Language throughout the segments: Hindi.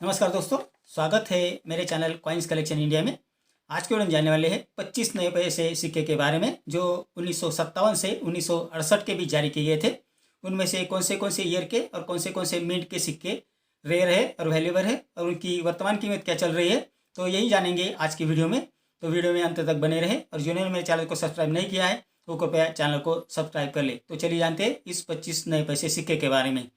नमस्कार दोस्तों, स्वागत है मेरे चैनल कॉइन्स कलेक्शन इंडिया में। आज के वीडियो में जानने वाले हैं 25 नए पैसे सिक्के के बारे में जो 1957 से 1968 के बीच जारी किए गए थे। उनमें से कौन से ईयर के और कौन से मिंट के सिक्के रेयर है और वैल्यूएबल है और उनकी वर्तमान कीमत क्या चल रही है, तो यही जानेंगे आज की वीडियो में। तो वीडियो में अंत तक बने रहे और जिन्होंने मेरे चैनल को सब्सक्राइब नहीं किया है वो कृपया चैनल को सब्सक्राइब कर ले। तो चलिए जानते हैं इस 25 नए पैसे सिक्के के बारे में।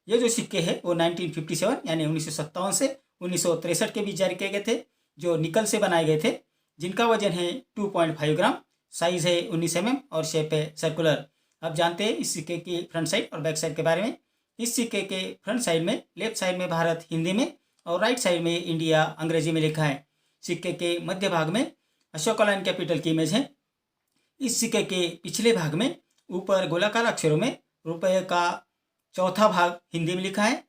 ये जो सिक्के हैं वो 1957 यानी 1957 से 1963 के बीच जारी किए गए थे, जो निकल से बनाए गए थे, जिनका वजन है 2.5 ग्राम, साइज है 19 mm और शेप है सर्कुलर। अब जानते हैं इस सिक्के की फ्रंट साइड और बैक साइड के बारे में। इस सिक्के के फ्रंट साइड में लेफ्ट साइड में भारत हिंदी में और राइट साइड में इंडिया अंग्रेजी में लिखा है। सिक्के के मध्य भाग में अशोका लाइन कैपिटल की इमेज है। इस सिक्के के पिछले भाग में ऊपर गोलाकार अक्षरों में रुपये का चौथा भाग हिंदी में लिखा है।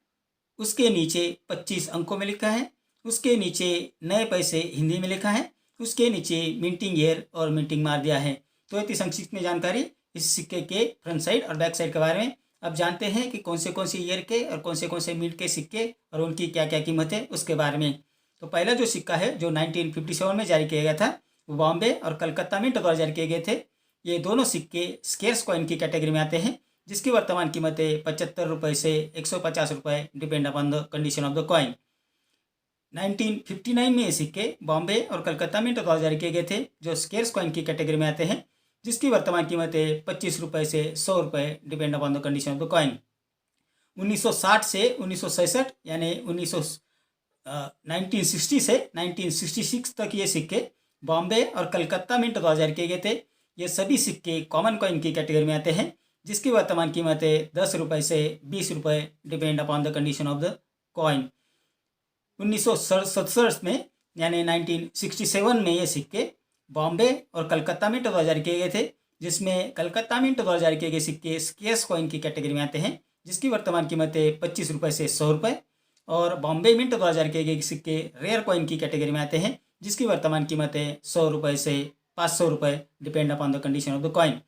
उसके नीचे 25 अंकों में लिखा है। उसके नीचे नए पैसे हिंदी में लिखा है। उसके नीचे मिंटिंग ईयर और मिंटिंग मार दिया है। तो इतनी संक्षिप्त में जानकारी इस सिक्के के फ्रंट साइड और बैक साइड के बारे में। अब जानते हैं कि कौन से ईयर के और कौन से मिंट के सिक्के और उनकी क्या क्या कीमत है उसके बारे में। तो पहला जो सिक्का है जो 1957 में जारी किया गया था वो बॉम्बे और कलकत्ता मिंट द्वारा जारी किए गए थे। ये दोनों सिक्के स्केर्स कॉइन की कैटेगरी में आते हैं, जिसकी वर्तमान कीमत है 75 रुपये से 150 रुपये, depend upon the condition of the coin. 1959 में ये सिक्के बॉम्बे और कलकत्ता मिंट द्वारा जारी किए गए थे, जो स्केर्स कॉइन की कैटेगरी में आते हैं, जिसकी वर्तमान कीमत है 25 रुपये से 100 रुपये, depend upon the condition of the coin. 1960 से 1966 यानी 1960 से 1966 तक ये सिक्के बॉम्बे और कलकत्ता मिंट द्वारा जारी किए गए थे। ये सभी सिक्के कॉमन कॉइन की कैटेगरी में आते हैं, जिसकी वर्तमान कीमत है 10 रुपये से 20 रुपये, depend upon the condition of the coin. 1967 में यानी 1967 में ये सिक्के बॉम्बे और कलकत्ता मिंट द्वारा जारी किए गए थे, जिसमें कलकत्ता मिंट द्वारा जारी किए गए सिक्के स्केर्स कॉइन की कैटेगरी में आते हैं, जिसकी वर्तमान कीमत है 25 रुपये से 100 रुपये। और बॉम्बे मिंट द्वारा जारी किए गए सिक्के रेयर कॉइन की कैटेगरी में आते हैं, जिसकी वर्तमान कीमत है 100 रुपये से 500 रुपये, depend upon the condition of the coin.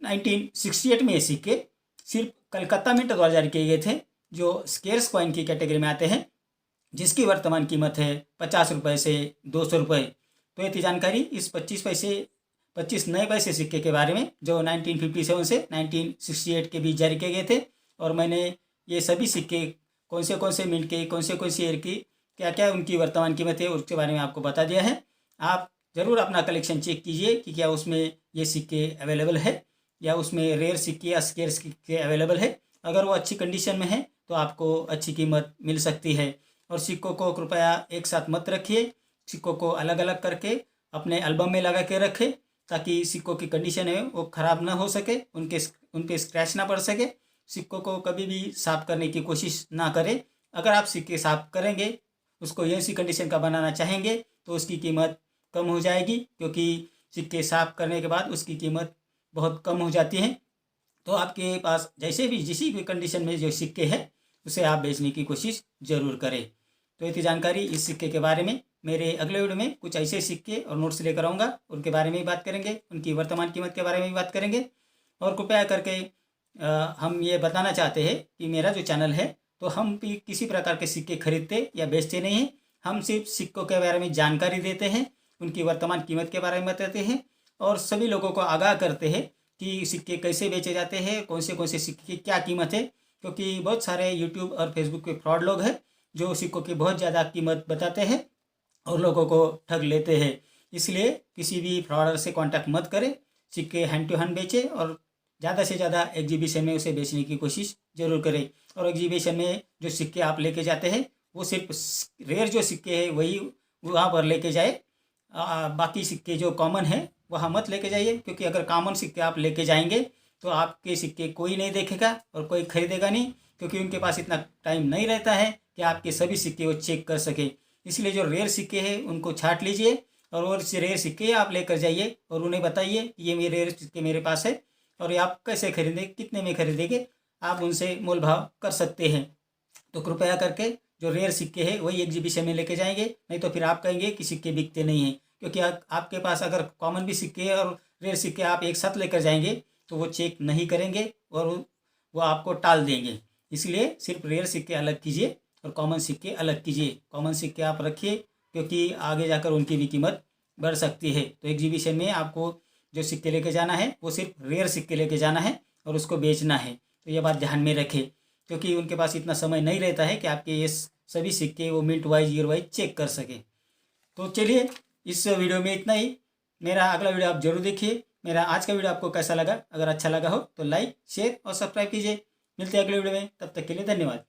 1968 में ये सिक्के सिर्फ कलकत्ता मिंट द्वारा जारी किए गए थे, जो स्केर्स कॉइन की कैटेगरी में आते हैं, जिसकी वर्तमान कीमत है 50 रुपये से 200 रुपये। तो ये थी जानकारी इस 25 नए पैसे सिक्के के बारे में जो 1957 से 1968 के बीच जारी किए गए थे। और मैंने ये सभी सिक्के कौन से मिंट के कौन से ईयर की क्या क्या उनकी वर्तमान कीमत है उसके बारे में आपको बता दिया है। आप ज़रूर अपना कलेक्शन चेक कीजिए कि क्या उसमें ये सिक्के अवेलेबल है या उसमें रेयर सिक्के या स्केर्स सिक्के अवेलेबल है। अगर वो अच्छी कंडीशन में है तो आपको अच्छी कीमत मिल सकती है। और सिक्कों को कृपया एक साथ मत रखिए, सिक्कों को अलग अलग करके अपने एल्बम में लगा के रखें, ताकि सिक्कों की कंडीशन है वो ख़राब ना हो सके, उन पे स्क्रैच ना पड़ सके। सिक्कों को कभी भी साफ़ करने की कोशिश ना करें। अगर आप सिक्के साफ़ करेंगे, उसको ऐसी कंडीशन का बनाना चाहेंगे, तो उसकी कीमत कम हो जाएगी, क्योंकि सिक्के साफ़ करने के बाद उसकी कीमत बहुत कम हो जाती हैं। तो आपके पास जैसे भी जिस भी कंडीशन में जो सिक्के हैं उसे आप बेचने की कोशिश ज़रूर करें। तो ये थी जानकारी इस सिक्के के बारे में। मेरे अगले वीडियो में कुछ ऐसे सिक्के और नोट्स लेकर आऊँगा, उनके बारे में भी बात करेंगे, उनकी वर्तमान कीमत के बारे में भी बात करेंगे। और कृपया करके हम ये बताना चाहते हैं कि मेरा जो चैनल है तो हम भी किसी प्रकार के सिक्के खरीदते या बेचते नहीं हैं। हम सिर्फ सिक्कों के बारे में जानकारी देते हैं, उनकी वर्तमान कीमत के बारे में बताते हैं और सभी लोगों को आगाह करते हैं कि सिक्के कैसे बेचे जाते हैं, कौन से सिक्के की क्या कीमत है। क्योंकि बहुत सारे यूट्यूब और फेसबुक पे फ्रॉड लोग हैं जो सिक्कों की बहुत ज़्यादा कीमत बताते हैं और लोगों को ठग लेते हैं। इसलिए किसी भी फ्रॉडर से कांटेक्ट मत करें, सिक्के हैंड टू हैंड बेचें और ज़्यादा से ज़्यादा एग्जीबिशन में उसे बेचने की कोशिश ज़रूर करें। और एग्जीबिशन में जो सिक्के आप लेके जाते हैं वो सिर्फ रेयर जो सिक्के हैं वही वहाँ पर लेके जाए। बाकी सिक्के जो कॉमन है वहाँ मत लेके जाइए, क्योंकि अगर कॉमन सिक्के आप लेके जाएंगे तो आपके सिक्के कोई नहीं देखेगा और कोई खरीदेगा नहीं, क्योंकि उनके पास इतना टाइम नहीं रहता है कि आपके सभी सिक्के वो चेक कर सके। इसलिए जो रेयर सिक्के हैं उनको छांट लीजिए और वो रेयर सिक्के आप लेकर जाइए और उन्हें बताइए ये मेरे रेयर सिक्के मेरे पास है और ये आप कैसे खरीदेंगे, कितने में खरीदेंगे, आप उनसे मोल भाव कर सकते हैं। तो कृपया करके जो रेयर सिक्के हैं वही एग्जीबिशन में लेके जाएंगे, नहीं तो फिर आप कहेंगे कि सिक्के बिकते नहीं हैं। क्योंकि आपके पास अगर कॉमन भी सिक्के और रेयर सिक्के आप एक साथ लेकर जाएंगे तो वो चेक नहीं करेंगे और वो आपको टाल देंगे। इसलिए सिर्फ रेयर सिक्के अलग कीजिए और कॉमन सिक्के अलग कीजिए। कॉमन सिक्के आप रखिए क्योंकि आगे जाकर उनकी भी कीमत बढ़ सकती है। तो एग्जीबिशन में आपको जो सिक्के लेके जाना है वो सिर्फ रेयर सिक्के लेके जाना है और उसको बेचना है। तो ये बात ध्यान में रखें क्योंकि उनके पास इतना समय नहीं रहता है कि आपके ये सभी सिक्के वो minute wise year wise check कर सके। तो चलिए इस वीडियो में इतना ही। मेरा अगला वीडियो आप जरूर देखिए। मेरा आज का वीडियो आपको कैसा लगा? अगर अच्छा लगा हो तो लाइक शेयर और सब्सक्राइब कीजिए। मिलते हैं अगले वीडियो में, तब तक के लिए धन्यवाद।